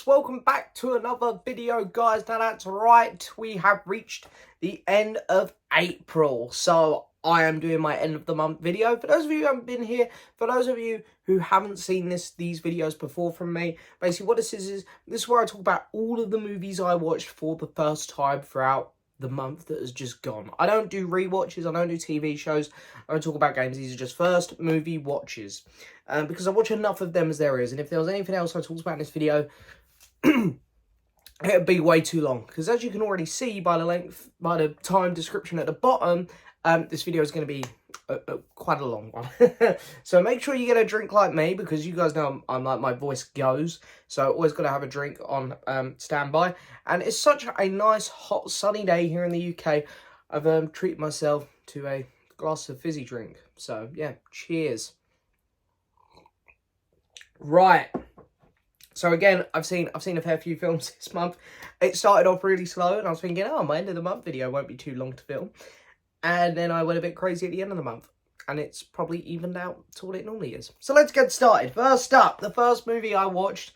yes, welcome back to another video, guys. Now that's right, we have reached the end of April, so I am doing my end of the month video. For those of you who haven't been here, for those of you who haven't seen these videos before from me, basically what this is where I talk about all of the movies I watched for the first time throughout the month that has just gone. I don't do rewatches, I don't do TV shows, I don't talk about games. These are just first movie watches, because I watch enough of them as there is, and if there was anything else I talked about in this video, it would be way too long, because as you can already see by the time description at the bottom, this video is going to be quite a long one. So make sure you get a drink like me, because you guys know I'm like, my voice goes, so always got to have a drink on standby. And it's such a nice hot sunny day here in the UK. I've treated myself to a glass of fizzy drink, so yeah, cheers. Right, so again, I've seen a fair few films this month. It started off really slow, and I was thinking, oh, my end of the month video won't be too long to film. And then I went a bit crazy at the end of the month, and it's probably evened out to what it normally is. So let's get started. First up, the first movie I watched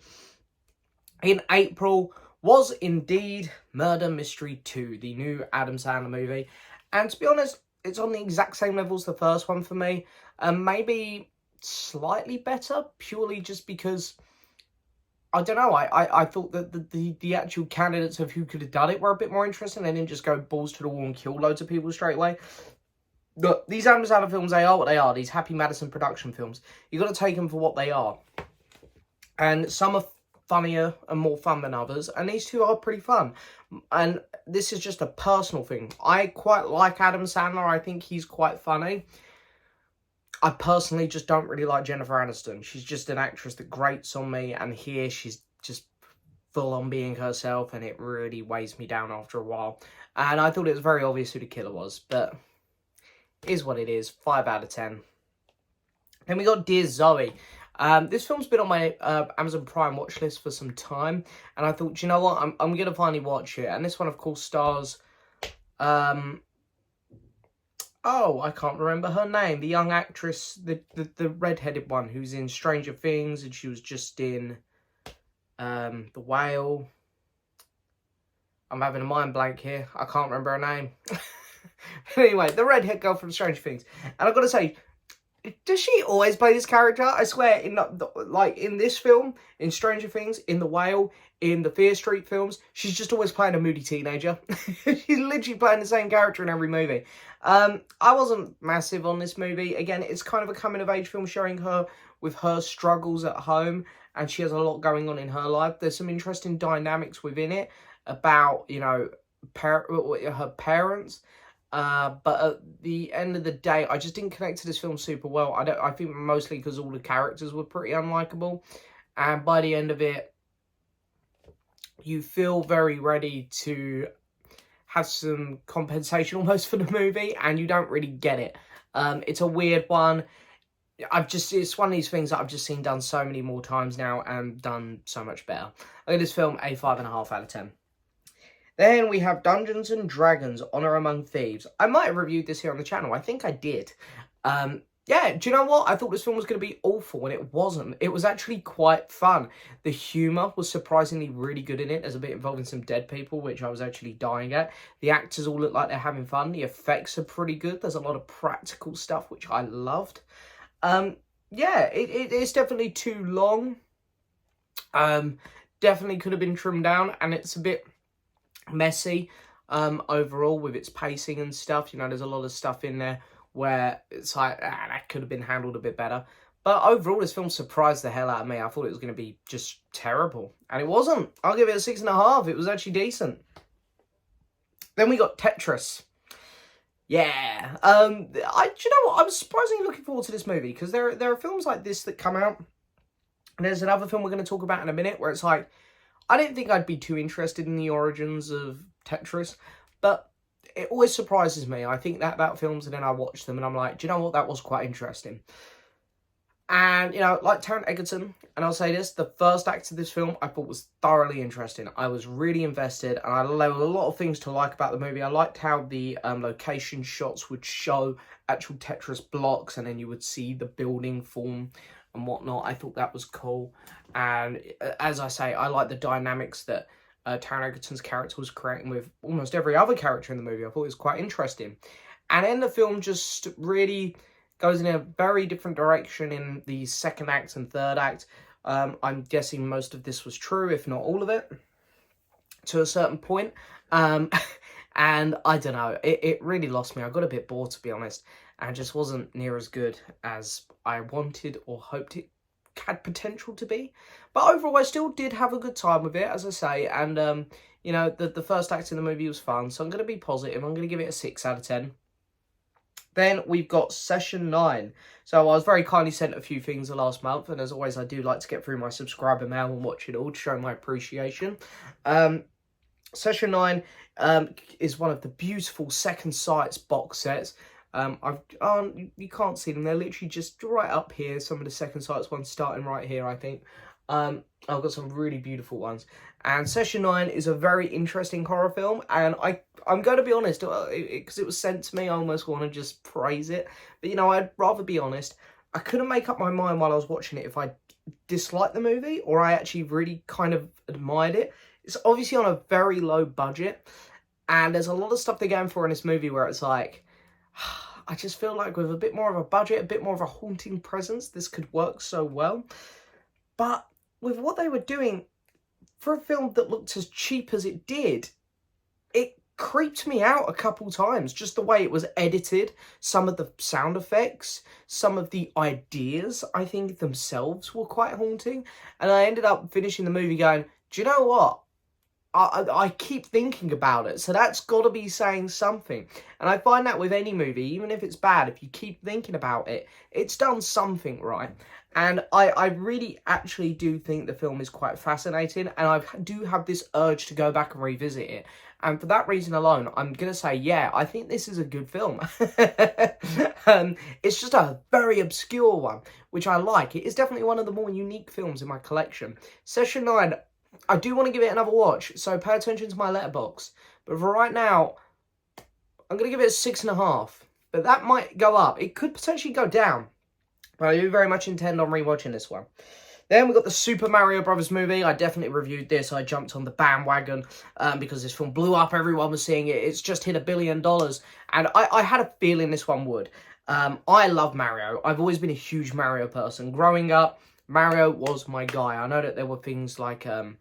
in April was indeed Murder Mystery 2, the new Adam Sandler movie. And to be honest, it's on the exact same level as the first one for me. Maybe slightly better, purely just because, I don't know, I thought that the actual candidates of who could have done it were a bit more interesting. They didn't just go balls to the wall and kill loads of people straight away. Look, these Adam Sandler films, they are what they are. These Happy Madison production films. You've got to take them for what they are. And some are funnier and more fun than others. And these two are pretty fun. And this is just a personal thing. I quite like Adam Sandler. I think he's quite funny. I personally just don't really like Jennifer Aniston. She's just an actress that grates on me, and here she's just full on being herself, and it really weighs me down after a while. And I thought it was very obvious who the killer was, but it is what it is. 5 out of 10. Then we got Dear Zoe. This film's been on my Amazon Prime watch list for some time, and I thought, you know what, I'm going to finally watch it. And this one, of course, stars oh, I can't remember her name. The young actress, the red-headed one who's in Stranger Things, and she was just in The Whale. I'm having a mind blank here. I can't remember her name. Anyway, the redhead girl from Stranger Things. And I've got to say, does she always play this character? I swear, in this film, in Stranger Things, in The Whale, in the Fear Street films, she's just always playing a moody teenager. She's literally playing the same character in every movie. I wasn't massive on this movie. Again, it's kind of a coming-of-age film showing her with her struggles at home, and she has a lot going on in her life. There's some interesting dynamics within it about, you know, her parents. But at the end of the day, I just didn't connect to this film super well. I think mostly because all the characters were pretty unlikable. And by the end of it, you feel very ready to have some compensation almost for the movie, and you don't really get it. It's a weird one. It's one of these things that I've just seen done so many more times now and done so much better. I give this film a 5.5 out of 10. Then we have Dungeons and Dragons: Honor Among Thieves. I might have reviewed this here on the channel. I think I did. Yeah, do you know what? I thought this film was going to be awful, and it wasn't. It was actually quite fun. The humour was surprisingly really good in it. There's a bit involving some dead people, which I was actually dying at. The actors all look like they're having fun. The effects are pretty good. There's a lot of practical stuff, which I loved. Yeah, it's definitely too long. Definitely could have been trimmed down, and it's a bit messy overall with its pacing and stuff. You know, there's a lot of stuff in there where it's like, that could have been handled a bit better. But overall, this film surprised the hell out of me. I thought it was going to be just terrible, and it wasn't. I'll give it a 6.5. It was actually decent. Then we got Tetris. Yeah. Do you know what? I'm surprisingly looking forward to this movie, because there are films like this that come out, and there's another film we're going to talk about in a minute where it's like, I didn't think I'd be too interested in the origins of Tetris, but it always surprises me. I think that about films, and then I watch them and I'm like, do you know what? That was quite interesting. And, you know, like Taron Egerton, and I'll say this, the first act of this film I thought was thoroughly interesting. I was really invested, and there were a lot of things to like about the movie. I liked how the location shots would show actual Tetris blocks, and then you would see the building form and whatnot. I thought that was cool. And as I say, I like the dynamics that Taron Egerton's character was creating with almost every other character in the movie. I thought it was quite interesting. And then the film just really goes in a very different direction in the second act and third act. I'm guessing most of this was true, if not all of it, to a certain point. And I don't know, it really lost me. I got a bit bored, to be honest, and just wasn't near as good as I wanted or hoped it had potential to be. But overall, I still did have a good time with it, as I say, and, you know, the first act in the movie was fun, so I'm going to be positive. I'm going to give it a 6 out of 10. Then we've got Session 9. So I was very kindly sent a few things the last month, and as always, I do like to get through my subscriber mail and watch it all to show my appreciation. Session 9 is one of the beautiful Second Sights box sets. You can't see them, they're literally just right up here. Some of the Second Sights ones starting right here, I think. I've got some really beautiful ones. And Session 9 is a very interesting horror film, and I'm going to be honest, because it was sent to me, I almost want to just praise it. But, you know, I'd rather be honest. I couldn't make up my mind while I was watching it if I disliked the movie or I actually really kind of admired it. It's obviously on a very low budget, and there's a lot of stuff they're going for in this movie where it's like, I just feel like with a bit more of a budget, a bit more of a haunting presence, this could work so well. But with what they were doing, for a film that looked as cheap as it did, it creeped me out a couple times. Just the way it was edited, some of the sound effects, some of the ideas, I think themselves were quite haunting. And I ended up finishing the movie going, do you know what? I keep thinking about it, so that's got to be saying something. And I find that with any movie, even if it's bad, if you keep thinking about it, it's done something right. And I really actually do think the film is quite fascinating, and I do have this urge to go back and revisit it. And for that reason alone, I'm going to say, yeah, I think this is a good film. It's just a very obscure one, which I like. It is definitely one of the more unique films in my collection. Session 9, I do want to give it another watch, so pay attention to my letterbox. But for right now, I'm going to give it a 6.5. But that might go up. It could potentially go down. But I do very much intend on rewatching this one. Then we got the Super Mario Brothers movie. I definitely reviewed this. I jumped on the bandwagon because this film blew up. Everyone was seeing it. It's just hit $1 billion. And I had a feeling this one would. I love Mario. I've always been a huge Mario person. Growing up, Mario was my guy. I know that there were things like, I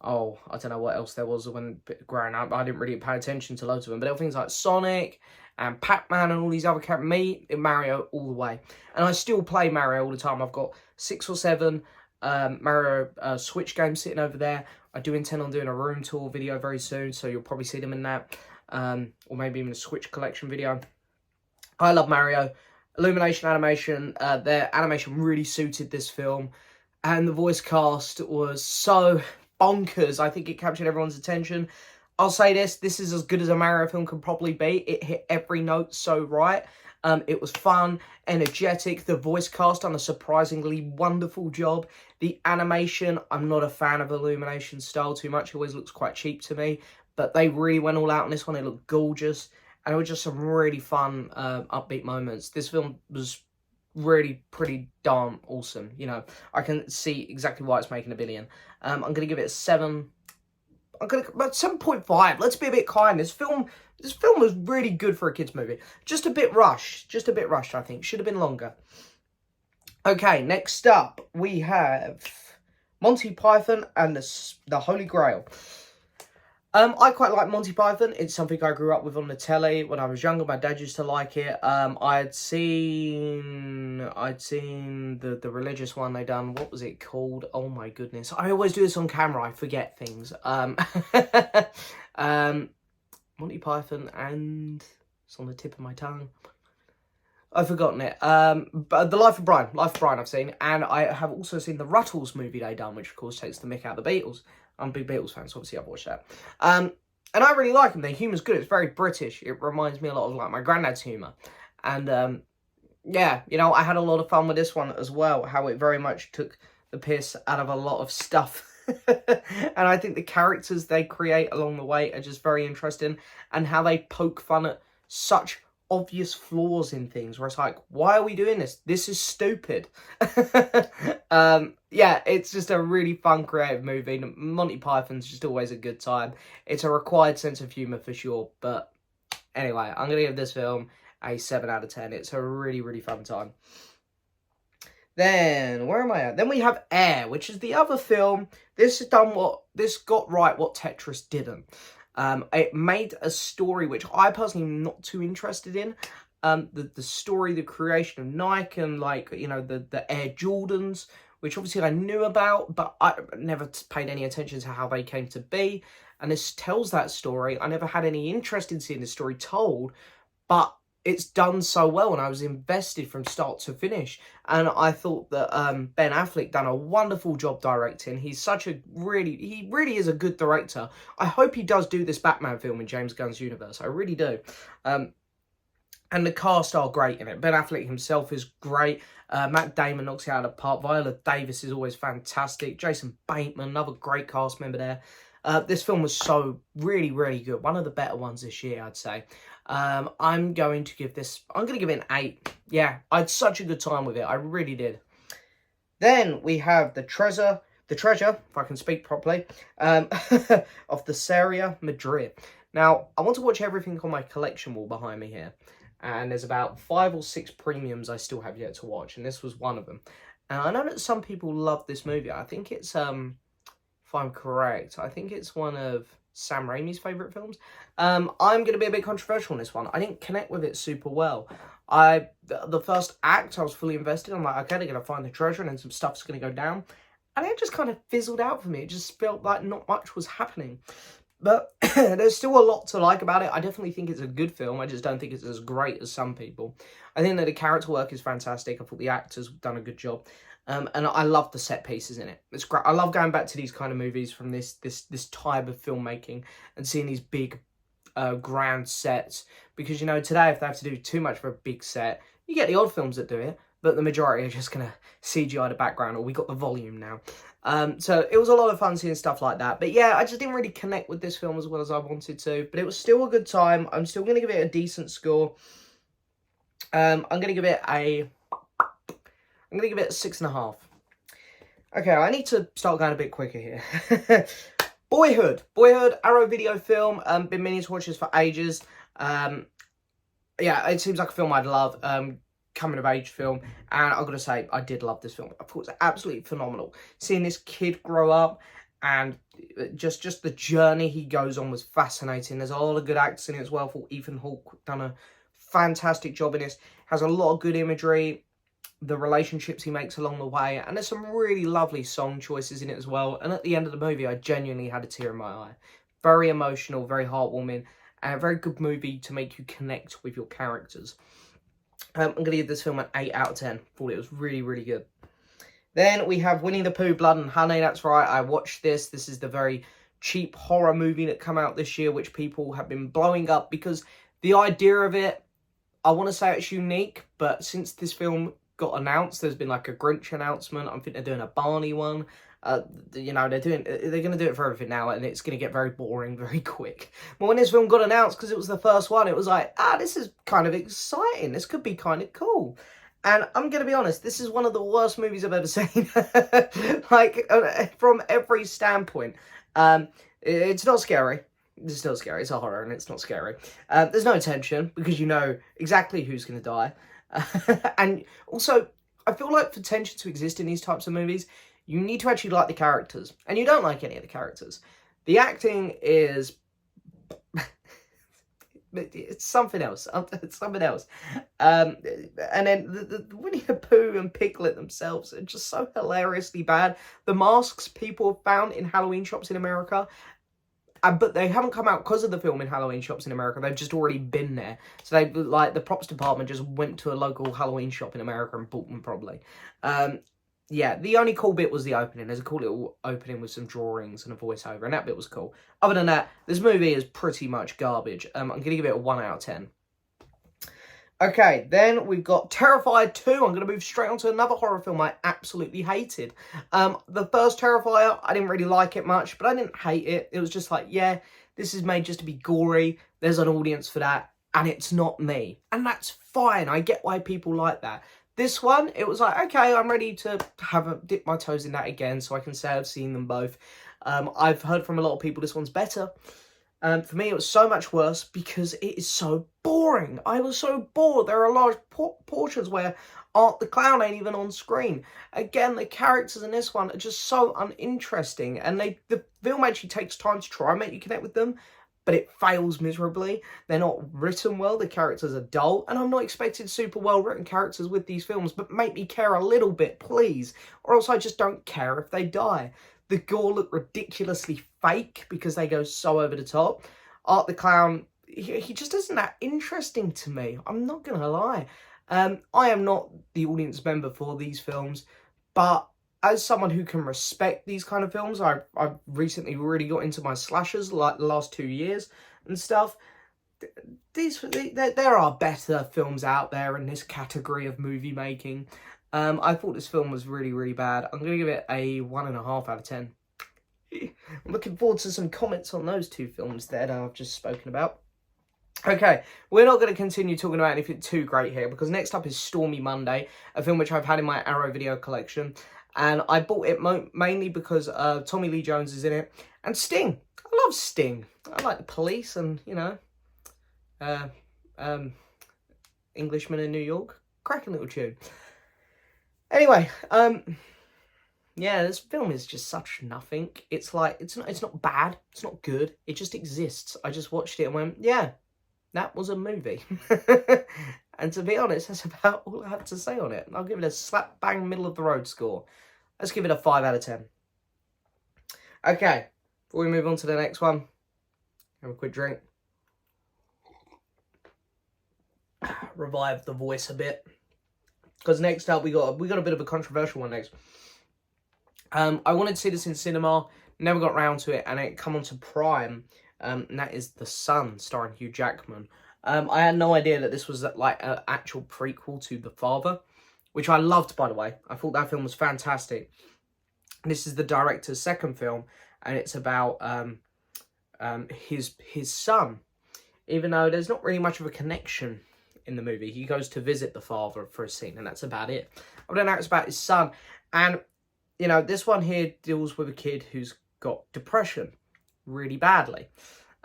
don't know what else there was when growing up. I didn't really pay attention to loads of them. But there were things like Sonic and Pac-Man and all these other characters. Me, Mario all the way. And I still play Mario all the time. I've got 6 or 7 Mario Switch games sitting over there. I do intend on doing a room tour video very soon, so you'll probably see them in that. Or maybe even a Switch collection video. I love Mario. Illumination animation, their animation really suited this film, and the voice cast was so bonkers. I think it captured everyone's attention. I'll say this is as good as a Mario film can probably be. It hit every note so right. It was fun, energetic. The voice cast done a surprisingly wonderful job. The animation, I'm not a fan of Illumination style too much. It always looks quite cheap to me, but they really went all out on this one. It looked gorgeous. And it was just some really fun, upbeat moments. This film was really pretty darn awesome. You know, I can see exactly why it's making $1 billion. I'm going to give it a 7. About 7.5. Let's be a bit kind. This film was really good for a kids movie. Just a bit rushed. I think. Should have been longer. Okay, next up we have Monty Python and the Holy Grail. I quite like Monty Python. It's something I grew up with on the telly when I was younger. My dad used to like it. I'd seen the religious one they done. What was it called? Oh my goodness! I always do this on camera. I forget things. Monty Python, and it's on the tip of my tongue. I've forgotten it. But The Life of Brian. I've seen, and I have also seen the Ruttles movie they done, which of course takes the mick out of the Beatles. I'm a big Beatles fan, so obviously I've watched that. And I really like them. Their humour's good. It's very British. It reminds me a lot of like my granddad's humour. And yeah, you know, I had a lot of fun with this one as well. How it very much took the piss out of a lot of stuff. And I think the characters they create along the way are just very interesting. And how they poke fun at such obvious flaws in things where it's like, why are we doing this? This is stupid. Yeah, it's just a really fun, creative movie. Monty Python's just always a good time. It's a required sense of humour for sure. But anyway, I'm going to give this film a 7 out of 10. It's a really, really fun time. Then, where am I at? Then we have Air, which is the other film. This got right what Tetris didn't. It made a story which I personally am not too interested in. The story, the creation of Nike and, like, you know, the Air Jordans, which obviously I knew about, but I never paid any attention to how they came to be. And this tells that story. I never had any interest in seeing the story told, but it's done so well, and I was invested from start to finish. And I thought that Ben Affleck done a wonderful job directing. He's he really is a good director. I hope he does do this Batman film in James Gunn's universe. I really do. And the cast are great in it. Ben Affleck himself is great. Matt Damon knocks it out of the park. Viola Davis is always fantastic. Jason Bateman, another great cast member there. This film was really, really good. One of the better ones this year, I'd say. I'm going to give it an 8. Yeah, I had such a good time with it. I really did. Then we have the treasure, if I can speak properly, of the Serie Madrid. Now, I want to watch everything on my collection wall behind me here. And there's about 5 or 6 premiums I still have yet to watch. And this was one of them. And I know that some people love this movie. I think it's, if I'm correct, I think it's one of Sam Raimi's favourite films. I'm going to be a bit controversial on this one. I didn't connect with it super well. The first act, I was fully invested. I'm like, okay, they're going to find the treasure and then some stuff's going to go down. And it just kind of fizzled out for me. It just felt like not much was happening. But there's still a lot to like about it. I definitely think it's a good film. I just don't think it's as great as some people. I think that the character work is fantastic. I thought the actors done a good job. And I love the set pieces in it. It's great. I love going back to these kind of movies from this type of filmmaking and seeing these big, grand sets. Because, you know, today if they have to do too much for a big set, you get the odd films that do it, but the majority are just going to CGI the background, or we got the volume now. So it was a lot of fun seeing stuff like that. But yeah, I just didn't really connect with this film as well as I wanted to. But it was still a good time. I'm still going to give it a decent score. I'm going to give it a 6.5. Okay, I need to start going a bit quicker here. Boyhood, Arrow Video film. Been meaning to watch this for ages. Yeah, it seems like a film I'd love. Coming of age film, and I've got to say, I did love this film. I thought it was absolutely phenomenal. Seeing this kid grow up and just the journey he goes on was fascinating. There's a lot of good actors in it as well. I thought Ethan Hawke done a fantastic job in this. Has a lot of good imagery. The relationships he makes along the way, and there's some really lovely song choices in it as well. And at the end of the movie, I genuinely had a tear in my eye. Very emotional, very heartwarming, and a very good movie to make you connect with your characters. I'm going to give this film an 8 out of 10. Thought it was really, really good. Then we have Winnie the Pooh, Blood and Honey. That's right, I watched this. This is the very cheap horror movie that came out this year, which people have been blowing up because the idea of it, I want to say it's unique, but since this film got announced, there's been like a Grinch announcement. I think they're doing a Barney one. You know, they're going to do it for everything now, and it's going to get very boring very quick. But when this film got announced, because it was the first one, it was like, this is kind of exciting. This could be kind of cool. And I'm going to be honest, this is one of the worst movies I've ever seen. Like, from every standpoint. It's not scary. It's still scary. It's a horror, and it's not scary. There's no tension, because you know exactly who's going to die. And also, I feel like for tension to exist in these types of movies, you need to actually like the characters. And you don't like any of the characters. The acting is... it's something else. It's something else. And then the Winnie the Pooh and Piglet themselves are just so hilariously bad. The masks people have found in Halloween shops in America... but they haven't come out because of the film in Halloween shops in America. They've just already been there. So they, like, the props department just went to a local Halloween shop in America and bought them probably. Yeah, the only cool bit was the opening. There's a cool little opening with some drawings and a voiceover, and that bit was cool. Other than that, this movie is pretty much garbage. I'm going to give it a 1 out of 10. Okay, then we've got Terrifier 2. I'm going to move straight on to another horror film I absolutely hated. The first Terrifier, I didn't really like it much, but I didn't hate it. It was just like, yeah, this is made just to be gory. There's an audience for that. and it's not me. And that's fine. I get why people like that. This one, it was like, okay, I'm ready to dip my toes in that again, so I can say I've seen them both. I've heard from a lot of people this one's better. For me, it was so much worse because it is so boring. I was so bored. There are large portions where Art the Clown ain't even on screen. Again, the characters in this one are just so uninteresting, and the film actually takes time to try and make you connect with them, but it fails miserably. They're not written well, the characters are dull, and I'm not expecting super well written characters with these films, but make me care a little bit, please, or else I just don't care if they die. The gore look ridiculously fake because they go so over the top. Art the Clown, he just isn't that interesting to me, I'm not gonna lie. I am not the audience member for these films, but as someone who can respect these kind of films, I've recently really got into my slashers, like the last 2 years and stuff. There are better films out there in this category of movie making. I thought this film was really, really bad. I'm going to give it a 1.5 out of 10. I'm looking forward to some comments on those two films that I've just spoken about. Okay, we're not going to continue talking about anything too great here, because next up is Stormy Monday, a film which I've had in my Arrow video collection. And I bought it mainly because Tommy Lee Jones is in it. And Sting. I love Sting. I like the Police and, you know, Englishman in New York. Cracking little tune. Anyway, yeah, this film is just such nothing. It's like, it's not bad. It's not good. It just exists. I just watched it and went, yeah, that was a movie. And to be honest, that's about all I have to say on it. I'll give it a slap bang middle of the road score. Let's give it a 5 out of 10. Okay, before we move on to the next one, have a quick drink. Revive the voice a bit. Because next up, we got a bit of a controversial one next. I wanted to see this in cinema, never got round to it, and it come onto Prime, and that is The Son, starring Hugh Jackman. I had no idea that this was like an actual prequel to The Father, which I loved, by the way. I thought that film was fantastic. This is the director's second film, and it's about his son. Even though there's not really much of a connection in the movie. He goes to visit the father for a scene, and that's about it. Other than that, it's about his son. And, you know, this one here deals with a kid who's got depression really badly.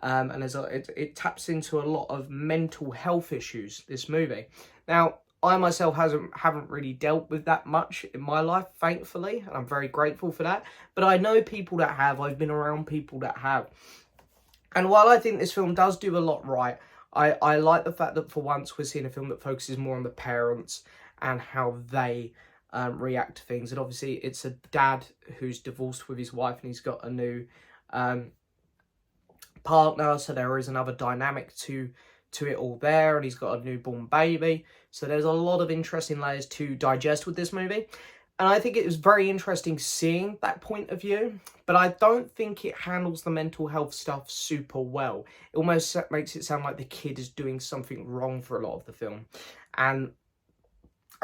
And it taps into a lot of mental health issues, this movie. Now, I myself haven't really dealt with that much in my life, thankfully, and I'm very grateful for that. But I know people that have. I've been around people that have. And while I think this film does do a lot right, I like the fact that for once we're seeing a film that focuses more on the parents and how they react to things. And obviously it's a dad who's divorced with his wife and he's got a new partner, so there is another dynamic to it all there, and he's got a newborn baby. So there's a lot of interesting layers to digest with this movie. And I think it was very interesting seeing that point of view, but I don't think it handles the mental health stuff super well. It almost makes it sound like the kid is doing something wrong for a lot of the film. And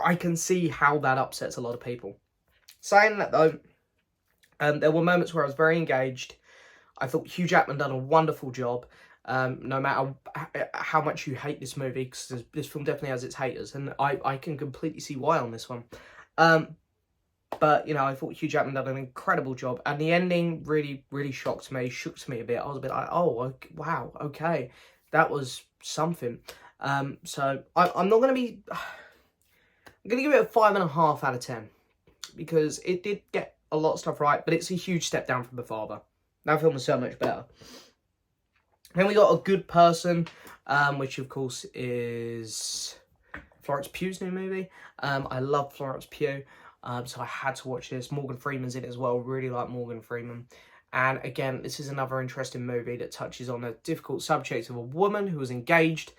I can see how that upsets a lot of people. Saying that though, there were moments where I was very engaged. I thought Hugh Jackman done a wonderful job. No matter how much you hate this movie, because this film definitely has its haters, and I can completely see why on this one. But, you know, I thought Hugh Jackman done an incredible job. And the ending really, really shook me a bit. I was a bit like, oh, wow, okay. That was something. So I'm not going to be... I'm going to give it a 5.5 out of 10. Because it did get a lot of stuff right, but it's a huge step down from The Father. That film was so much better. Then we got A Good Person, which of course is Florence Pugh's new movie. I love Florence Pugh. So I had to watch this. Morgan Freeman's in it as well. Really like Morgan Freeman. And again, this is another interesting movie that touches on the difficult subject of a woman who was engaged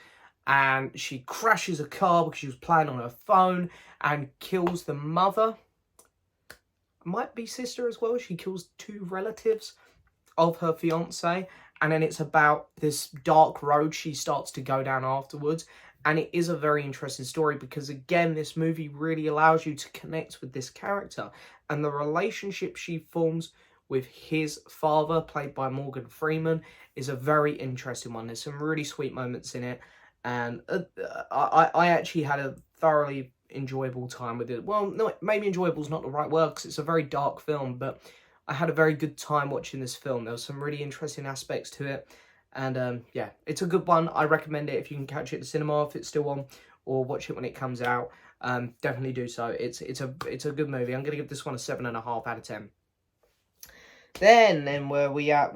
and she crashes a car because she was playing on her phone and kills the mother. Might be sister as well. She kills 2 relatives of her fiance. And then it's about this dark road she starts to go down afterwards. And it is a very interesting story because, again, this movie really allows you to connect with this character. And the relationship she forms with his father, played by Morgan Freeman, is a very interesting one. There's some really sweet moments in it. and I actually had a thoroughly enjoyable time with it. Well, no, maybe enjoyable is not the right word, because it's a very dark film, but I had a very good time watching this film. There was some really interesting aspects to it, and yeah, it's a good one. I recommend it if you can catch it at the cinema, if it's still on, or watch it when it comes out. Definitely do so. It's a good movie. I'm gonna give this one a 7.5 out of 10. Then where we at?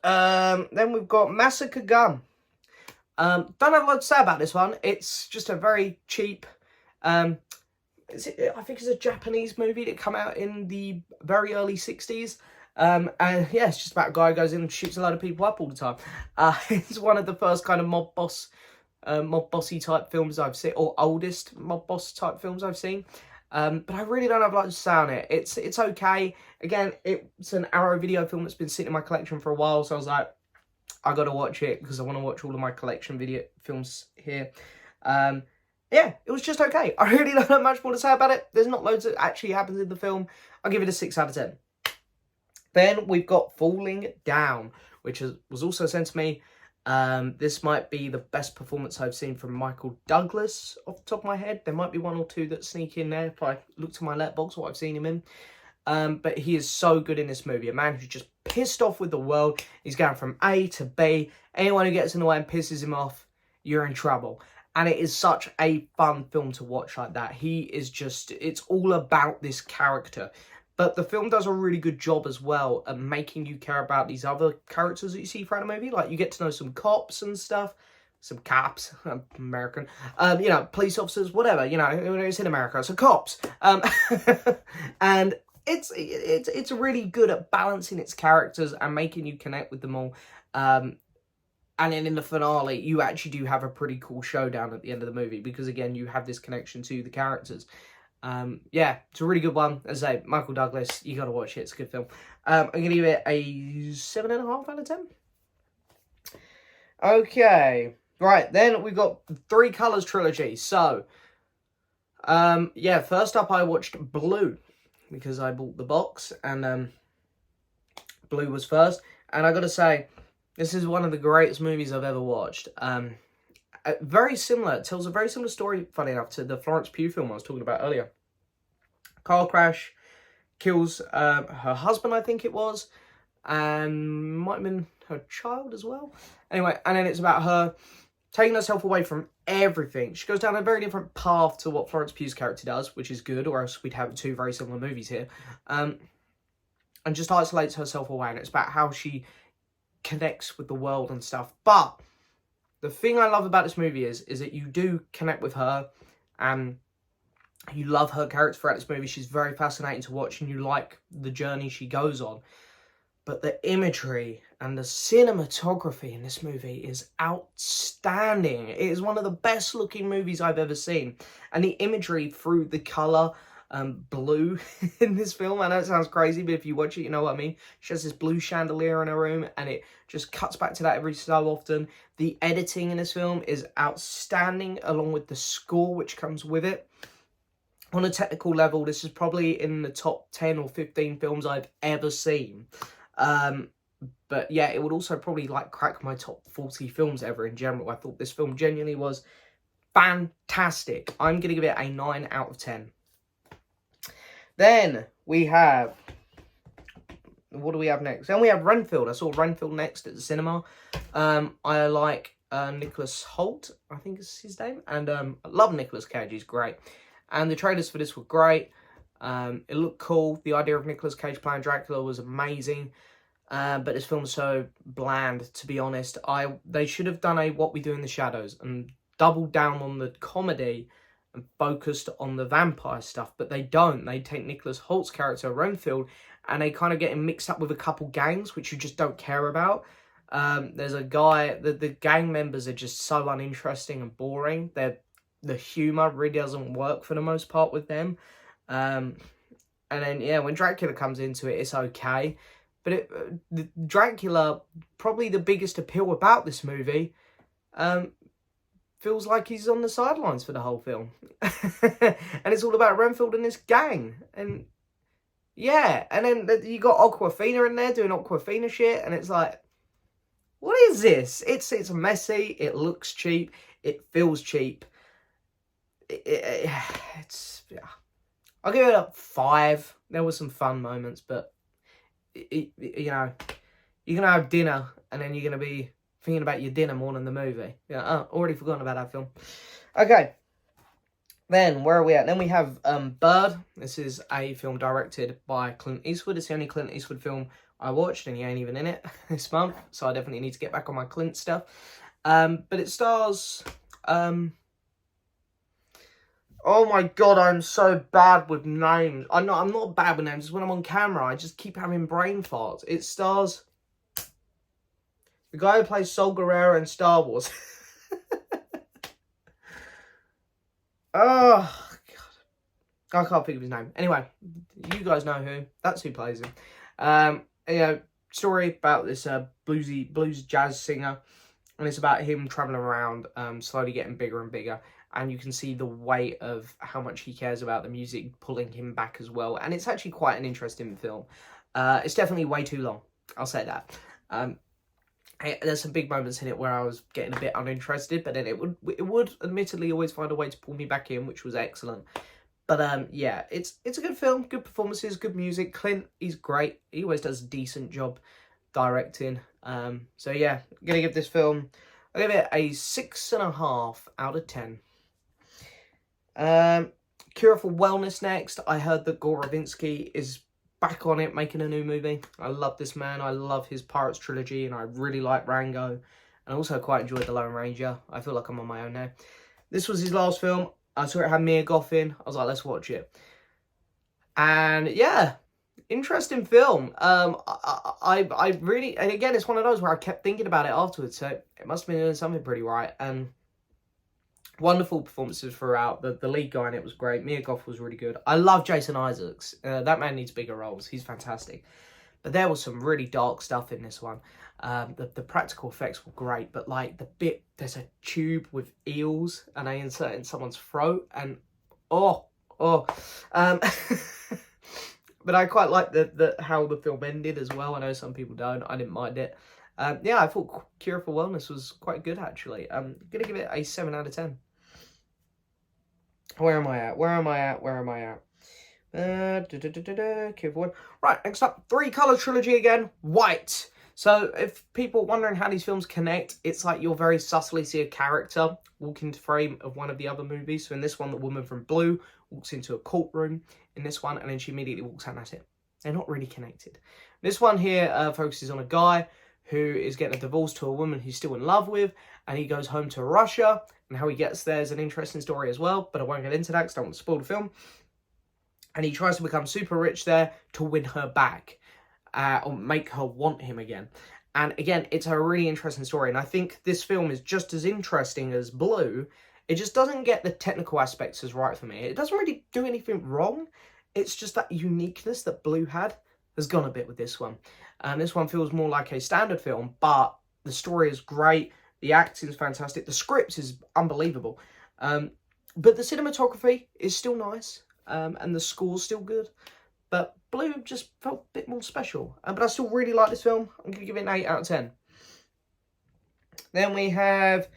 Then we've got Massacre Gum. Don't have a lot to say about this one. It's just a very cheap, I think it's a Japanese movie that came out in the very early 60s. And yeah, it's just about a guy who goes in and shoots a lot of people up all the time. It's one of the first kind of mob bossy type films I've seen, or oldest mob boss type films I've seen. But I really don't have a lot to say on it. It's okay. Again, it's an Arrow video film that's been sitting in my collection for a while, so I was like, I gotta watch it because I want to watch all of my collection video films here. Yeah, it was just okay. I really don't have much more to say about it. There's not loads that actually happens in the film. I'll give it a 6 out of 10. Then we've got Falling Down, which was also sent to me. This might be the best performance I've seen from Michael Douglas off the top of my head. There might be one or two that sneak in there if I look to my letterbox what I've seen him in. But he is so good in this movie. A man who's just pissed off with the world. He's going from A to B. Anyone who gets in the way and pisses him off, you're in trouble. And it is such a fun film to watch like that. He is just, it's all about this character. But the film does a really good job as well at making you care about these other characters that you see throughout the movie. Like, you get to know some cops and stuff. Some cops, American, you know, police officers, whatever, you know, it's in America, so cops. And it's really good at balancing its characters and making you connect with them all. And then in the finale, you actually do have a pretty cool showdown at the end of the movie, because again, you have this connection to the characters. Yeah, it's a really good one. As I say, Michael Douglas, you gotta watch it. It's a good film. I'm gonna give it a 7.5 out of 10. Okay, right, then we've got Three Colors trilogy. So, yeah, first up I watched Blue, because I bought the box, and Blue was first. And I gotta say, this is one of the greatest movies I've ever watched. Very similar, it tells a very similar story, funny enough, to the Florence Pugh film I was talking about earlier. Car crash, kills her husband, I think it was, and might have been her child as well. Anyway, and then it's about her taking herself away from everything. She goes down a very different path to what Florence Pugh's character does, which is good, or else we'd have two very similar movies here. And just isolates herself away, and it's about how she connects with the world and stuff. But the thing I love about this movie is that you do connect with her, and you love her character throughout this movie. She's very fascinating to watch, and you like the journey she goes on. But the imagery and the cinematography in this movie is outstanding. It is one of the best looking movies I've ever seen. And the imagery through the colour blue in this film, I know it sounds crazy, but if you watch it, you know what I mean. She has this blue chandelier in her room, and it just cuts back to that every so often. The editing in this film is outstanding, along with the score which comes with it. On a technical level, this is probably in the top 10 or 15 films I've ever seen. But yeah, it would also probably like crack my top 40 films ever in general. I thought this film genuinely was fantastic. I'm going to give it a 9 out of 10. Then we have, what do we have next? Then we have Runfield. I saw Runfield next at the cinema. I like Nicholas Hoult, I think is his name. And I love Nicolas Cage, he's great. And the trailers for this were great. It looked cool. The idea of Nicolas Cage playing Dracula was amazing. But this film's so bland, to be honest. They should have done a What We Do in the Shadows and doubled down on the comedy and focused on the vampire stuff. But they don't. They take Nicholas Hoult's character, Runfield, and they kind of get him mixed up with a couple gangs, which you just don't care about. There's a guy, the gang members are just so uninteresting and boring. The humour really doesn't work for the most part with them. And then, yeah, when Dracula comes into it, it's okay. But Dracula, probably the biggest appeal about this movie, feels like he's on the sidelines for the whole film. And it's all about Renfield and his gang. And yeah, and then you got Aquafina in there doing Aquafina shit, and it's like, what is this? It's messy, it looks cheap, it feels cheap. It's, yeah. I'll give it a 5. There were some fun moments, but, you know, you're going to have dinner, and then you're going to be thinking about your dinner more than the movie. Yeah, already forgotten about that film. Okay. Then, where are we at? Then we have Bird. This is a film directed by Clint Eastwood. It's the only Clint Eastwood film I watched, and he ain't even in it this month, so I definitely need to get back on my Clint stuff. But it stars... oh my god, I'm so bad with names. I'm not bad with names. It's when I'm on camera, I just keep having brain farts. It stars the guy who plays Saul Guerrero in Star Wars. Oh, God. I can't think of his name. Anyway, you guys know who. That's who plays him. You know, story about this blues jazz singer. And it's about him travelling around, slowly getting bigger and bigger. And you can see the weight of how much he cares about the music pulling him back as well. And it's actually quite an interesting film. It's definitely way too long. I'll say that. There's some big moments in it where I was getting a bit uninterested, but then it would admittedly always find a way to pull me back in, which was excellent. But yeah, it's a good film, good performances, good music. Clint, he's great. He always does a decent job directing. So yeah, I'm gonna give this film, I'll give it a 6.5 out of 10. Cure for Wellness next. I heard that Gore Verbinski is back on it, making a new movie. I love this man. I love his Pirates trilogy, and I really like Rango. And I also quite enjoyed The Lone Ranger. I feel like I'm on my own now. This was his last film. I saw it had Mia Goth in. I was like, let's watch it. And yeah, interesting film. I really, and again, it's one of those where I kept thinking about it afterwards. So it must have been doing something pretty right. And wonderful performances throughout. The lead guy in it was great. Mia Goth was really good. I love Jason Isaacs. That man needs bigger roles. He's fantastic. But there was some really dark stuff in this one. The practical effects were great, but like there's a tube with eels and they insert it in someone's throat, and but I quite like how the film ended as well. I know some people don't. I didn't mind it. Yeah, I thought Cure for Wellness was quite good actually. I'm gonna give it a 7 out of 10. Where am I at? Cure for Wellness. Right, next up, 3-color trilogy again, White. So if people are wondering how these films connect, it's like you'll very subtly see a character walk into frame of one of the other movies. So in this one, the woman from Blue walks into a courtroom in this one, and then she immediately walks out, and that's it. They're not really connected. This one here focuses on a guy who is getting a divorce to a woman he's still in love with, and he goes home to Russia, and how he gets there is an interesting story as well, but I won't get into that because I don't want to spoil the film. And he tries to become super rich there to win her back, or make her want him again. And again, it's a really interesting story, and I think this film is just as interesting as Blue. It just doesn't get the technical aspects as right for me. It doesn't really do anything wrong. It's just that uniqueness that Blue had has gone a bit with this one. This one feels more like a standard film, but the story is great. The acting is fantastic. The script is unbelievable. But the cinematography is still nice. And the score's still good. But Blue just felt a bit more special. But I still really like this film. I'm going to give it an 8 out of 10. Then we have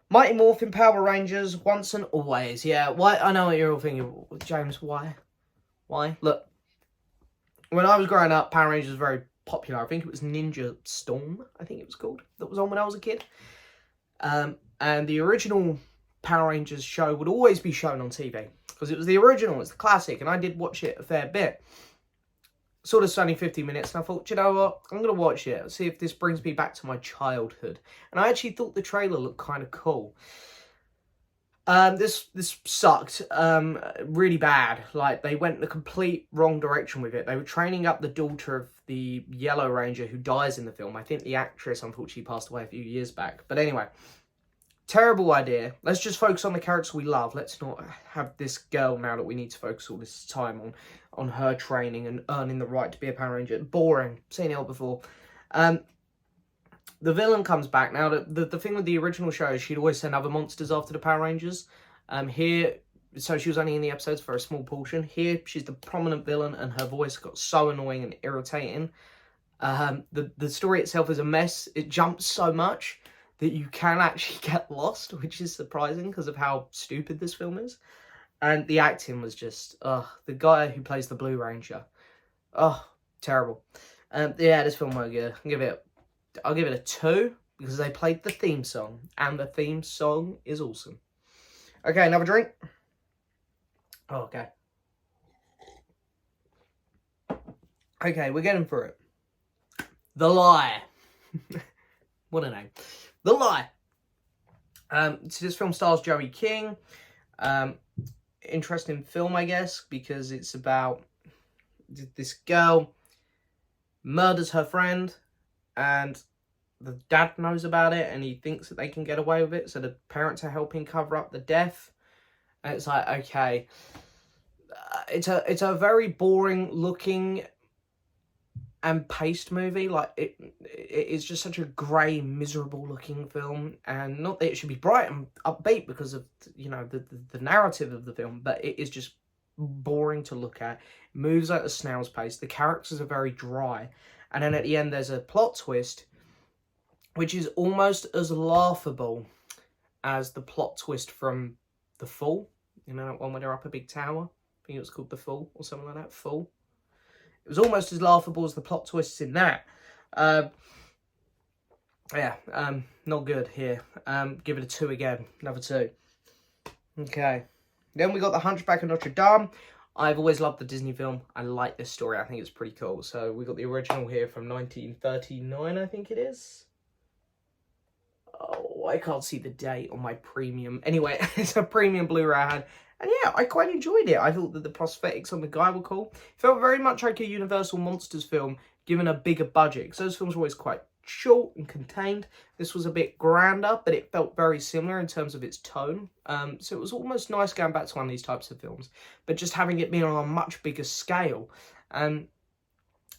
Mighty Morphin Power Rangers, Once and Always. Yeah, why? I know what you're all thinking. James, why? Why? Look, when I was growing up, Power Rangers was very popular. I think it was Ninja Storm, I think it was called, that was on when I was a kid. And the original Power Rangers show would always be shown on TV. Because it was the original, it's the classic, and I did watch it a fair bit. Sort of only 50 minutes, and I thought, you know what, I'm going to watch it, see if this brings me back to my childhood. And I actually thought the trailer looked kind of cool. This sucked, really bad. Like, they went the complete wrong direction with it. They were training up the daughter of the Yellow Ranger who dies in the film. I think the actress, unfortunately, passed away a few years back. But anyway, terrible idea. Let's just focus on the characters we love. Let's not have this girl now that we need to focus all this time on her training and earning the right to be a Power Ranger. Boring. Seen it all before. The villain comes back. Now, the thing with the original show is she'd always send other monsters after the Power Rangers. Here, so she was only in the episodes for a small portion. Here, she's the prominent villain, and her voice got so annoying and irritating. The story itself is a mess. It jumps so much that you can actually get lost, which is surprising because of how stupid this film is. And the acting was just, the guy who plays the Blue Ranger, terrible. Yeah, this film won't good. I'll give it a 2 because they played the theme song, and the theme song is awesome. Okay, another drink. Oh, okay. Okay, we're getting through it. The Lie. What a name. The Lie. So this film stars Joey King. Interesting film, I guess, because it's about this girl murders her friend, and the dad knows about it, and he thinks that they can get away with it, so the parents are helping cover up the death. And it's like, okay, it's a very boring looking and paced movie. Like it is just such a grey, miserable looking film, and not that it should be bright and upbeat because of, you know, the narrative of the film, but it is just boring to look at. It moves at a snail's pace. The characters are very dry, and then at the end there's a plot twist which is almost as laughable as the plot twist from The Fall. You know, that one where they're up a big tower? I think it was called The Fall or something like that. Fall. It was almost as laughable as the plot twists in that. Not good here. Give it a 2 again. Another 2. Okay. Then we got The Hunchback of Notre Dame. I've always loved the Disney film. I like this story. I think it's pretty cool. So we got the original here from 1939, I think it is. Oh, I can't see the date on my premium. Anyway, it's a premium Blu-ray I had. And yeah, I quite enjoyed it. I thought that the prosthetics on the guy were cool. It felt very much like a Universal Monsters film, given a bigger budget. Because those films were always quite short and contained. This was a bit grander, but it felt very similar in terms of its tone. So it was almost nice going back to one of these types of films, but just having it be on a much bigger scale. And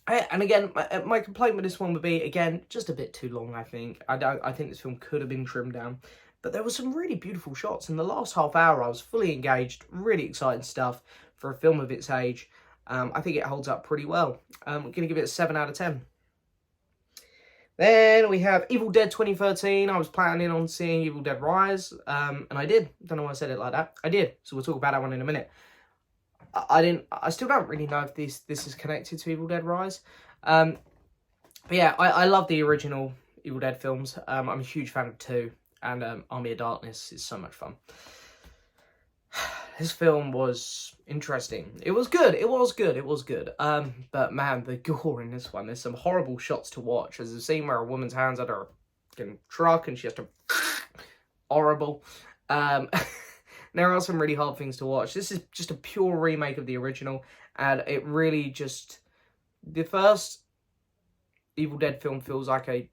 again, my complaint with this one would be, again, just a bit too long, I think. I think this film could have been trimmed down. But there were some really beautiful shots. In the last half hour, I was fully engaged. Really exciting stuff for a film of its age. I think it holds up pretty well. I'm going to give it a 7 out of 10. Then we have Evil Dead 2013. I was planning on seeing Evil Dead Rise, and I did. Don't know why I said it like that. I did. So we'll talk about that one in a minute. I still don't really know if this is connected to Evil Dead Rise. But yeah, I love the original Evil Dead films. I'm a huge fan of 2. And Army of Darkness is so much fun. This film was interesting. It was good. It was good. It was good. But man, the gore in this one. There's some horrible shots to watch. There's a scene where a woman's hands at her truck and she has to... horrible. There are some really hard things to watch. This is just a pure remake of the original. And it really just... The first Evil Dead film feels like a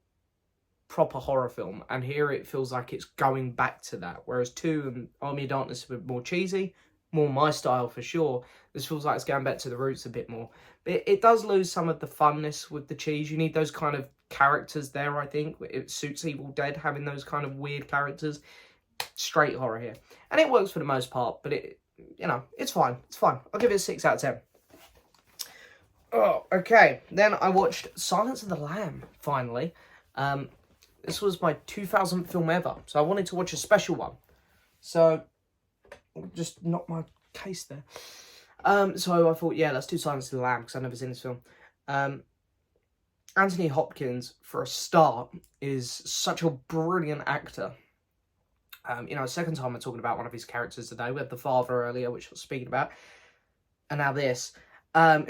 proper horror film, and here it feels like it's going back to that, whereas 2 and Army of Darkness are a bit more cheesy, more my style for sure. This feels like it's going back to the roots a bit more, but it does lose some of the funness with the cheese. You need those kind of characters there. I think it suits Evil Dead having those kind of weird characters. Straight horror here, and it works for the most part, but it's fine. I'll give it a 6 out of 10. Oh, okay, then I watched Silence of the Lamb finally. This was my 2000th film ever, so I wanted to watch a special one. So, just knocked my case there. So I thought, yeah, let's do Silence of the Lamb, because I've never seen this film. Anthony Hopkins, for a start, is such a brilliant actor. Second time I'm talking about one of his characters today. We had the father earlier, which I was speaking about. And now this.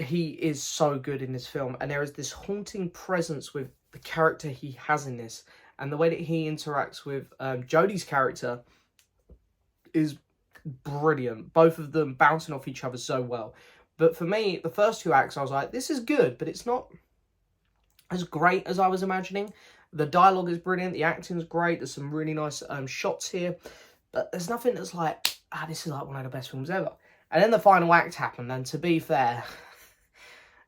He is so good in this film, and there is this haunting presence with the character he has in this, and the way that he interacts with Jodie's character is brilliant. Both of them bouncing off each other so well. But for me, the first 2 acts, I was like, this is good, but it's not as great as I was imagining. The dialogue is brilliant, the acting's great, there's some really nice shots here, but there's nothing that's like, this is like one of the best films ever. And then the final act happened, and to be fair,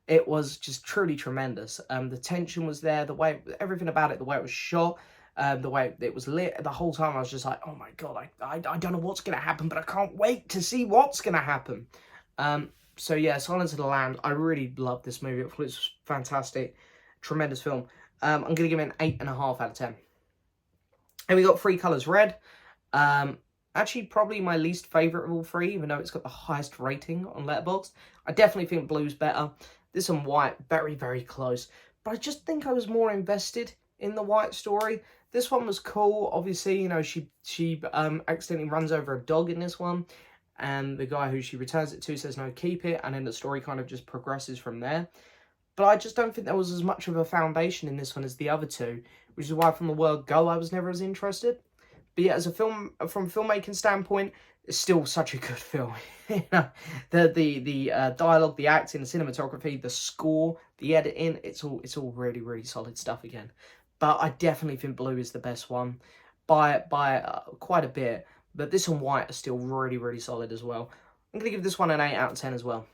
it was just truly tremendous. The tension was there, the way, everything about it, the way it was shot, the way it was lit. The whole time I was just like, oh my God, I don't know what's going to happen, but I can't wait to see what's going to happen. So yeah, Silence of the Lambs, I really loved this movie. I thought it was fantastic. Tremendous film. I'm going to give it an 8.5 out of 10. And we got Three Colours Red. Actually, probably my least favourite of all three, even though it's got the highest rating on Letterboxd. I definitely think Blue's better. This one, White, very, very close. But I just think I was more invested in the White story. This one was cool. Obviously, you know, she accidentally runs over a dog in this one. And the guy who she returns it to says, no, keep it. And then the story kind of just progresses from there. But I just don't think there was as much of a foundation in this one as the other two. Which is why from the word go, I was never as interested. But yeah, as a film, from a filmmaking standpoint, it's still such a good film. You know, the dialogue, the acting, the cinematography, the score, the editing, it's all really, really solid stuff again. But I definitely think Blue is the best one by quite a bit. But this and White are still really, really solid as well. I'm going to give this one an 8 out of 10 as well.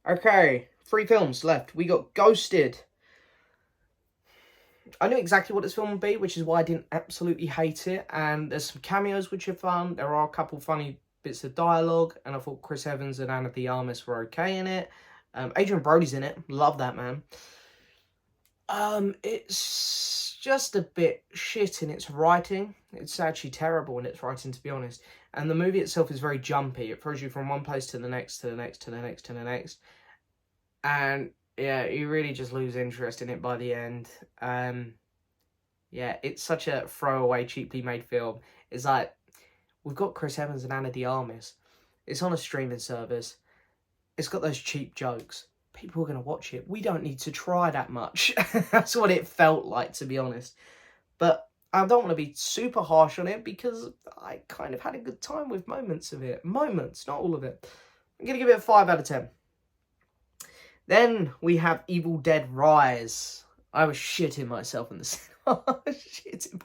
Okay, 3 films left. We got Ghosted. I knew exactly what this film would be, which is why I didn't absolutely hate it. And there's some cameos which are fun. There are a couple funny bits of dialogue. And I thought Chris Evans and Ana de Armas were okay in it. Adrian Brody's in it. Love that man. It's just a bit shit in its writing. It's actually terrible in its writing, to be honest. And the movie itself is very jumpy. It throws you from one place to the next, to the next, to the next, to the next. And yeah, you really just lose interest in it by the end. Yeah, it's such a throwaway, cheaply made film. It's like, we've got Chris Evans and Ana de Armas. It's on a streaming service. It's got those cheap jokes. People are going to watch it. We don't need to try that much. That's what it felt like, to be honest. But I don't want to be super harsh on it because I kind of had a good time with moments of it. Moments, not all of it. I'm going to give it a 5 out of 10. Then we have Evil Dead Rise. I was shitting myself in the cinema. I was shitting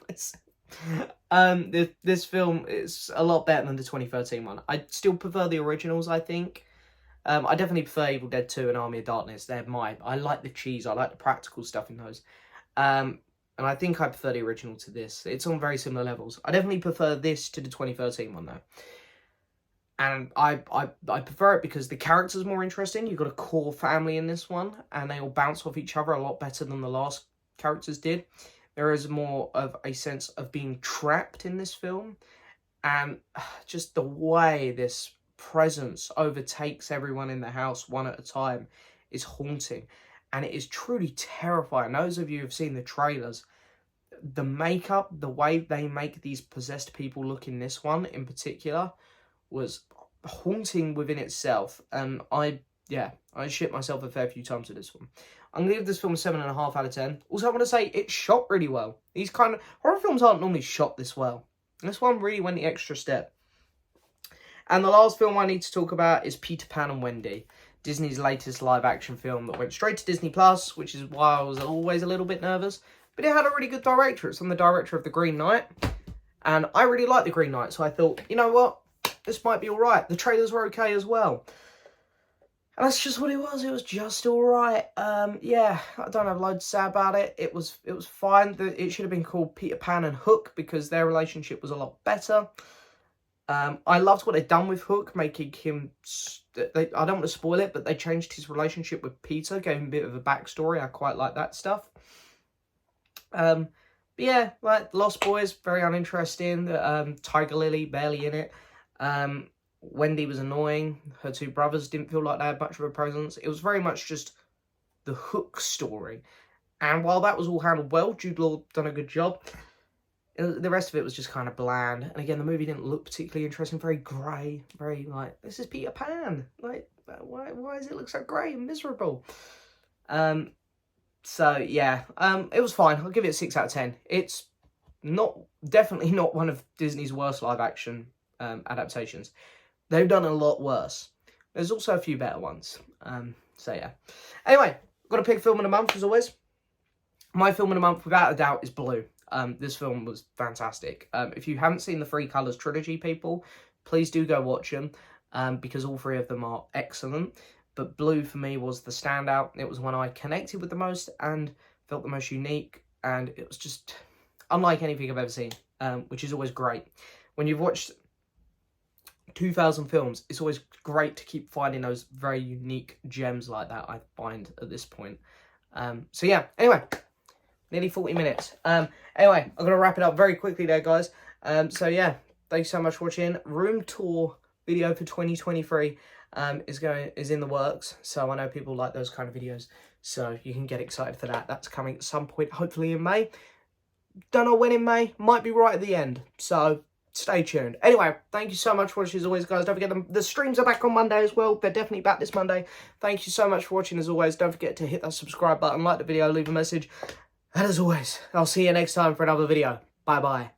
myself. This film is a lot better than the 2013 one. I still prefer the originals, I think. I definitely prefer Evil Dead 2 and Army of Darkness. I like the cheese. I like the practical stuff in those. And I think I prefer the original to this. It's on very similar levels. I definitely prefer this to the 2013 one, though. And I prefer it because the characters are more interesting. You've got a core family in this one, and they all bounce off each other a lot better than the last characters did. There is more of a sense of being trapped in this film, and just the way this presence overtakes everyone in the house one at a time is haunting, and it is truly terrifying. Those of you who have seen the trailers, the makeup, the way they make these possessed people look in this one in particular was haunting within itself, and I shit myself a fair few times with this one. I'm going to give this film a 7.5 out of 10. Also, I want to say it shot really well. These kind of horror films aren't normally shot this well. This one really went the extra step. And the last film I need to talk about is Peter Pan and Wendy, Disney's latest live-action film that went straight to Disney+, which is why I was always a little bit nervous. But it had a really good director. It's from the director of The Green Knight. And I really like The Green Knight, so I thought, you know what? This might be alright. The trailers were okay as well. And that's just what it was. It was just alright. Yeah, I don't have loads to say about it. It was fine. It should have been called Peter Pan and Hook because their relationship was a lot better. I loved what they'd done with Hook, making him... I don't want to spoil it, but they changed his relationship with Peter, gave him a bit of a backstory. I quite like that stuff. But yeah, like Lost Boys, very uninteresting. Tiger Lily, barely in it. Wendy was annoying. Her two brothers didn't feel like they had much of a presence. It was very much just the Hook story. And while that was all handled well, Jude Law done a good job. The rest of it was just kind of bland. And again, the movie didn't look particularly interesting. Very grey. Very like, this is Peter Pan. Like, why does it look so grey and miserable? So, yeah. It was fine. I'll give it a 6 out of 10. It's definitely not one of Disney's worst live-action adaptations. They've done a lot worse. There's also a few better ones. So, yeah. Anyway, got to pick film of the month, as always. My film of the month, without a doubt, is Blue. This film was fantastic. If you haven't seen the Three Colours trilogy, people, please do go watch them, because all three of them are excellent. But Blue, for me, was the standout. It was one I connected with the most and felt the most unique. And it was just unlike anything I've ever seen, which is always great. When you've watched 2,000 films, it's always great to keep finding those very unique gems like that, I find, at this point. So yeah, anyway, nearly 40 minutes. Anyway, I'm going to wrap it up very quickly there, guys. So yeah, thanks so much for watching. Room tour video for 2023 is in the works. So I know people like those kind of videos. So you can get excited for that. That's coming at some point, hopefully in May. Don't know when in May. Might be right at the end. So stay tuned. Anyway, thank you so much for watching as always, guys. Don't forget the streams are back on Monday as well. They're definitely back this Monday. Thank you so much for watching as always. Don't forget to hit that subscribe button, like the video, leave a message. And as always, I'll see you next time for another video. Bye-bye.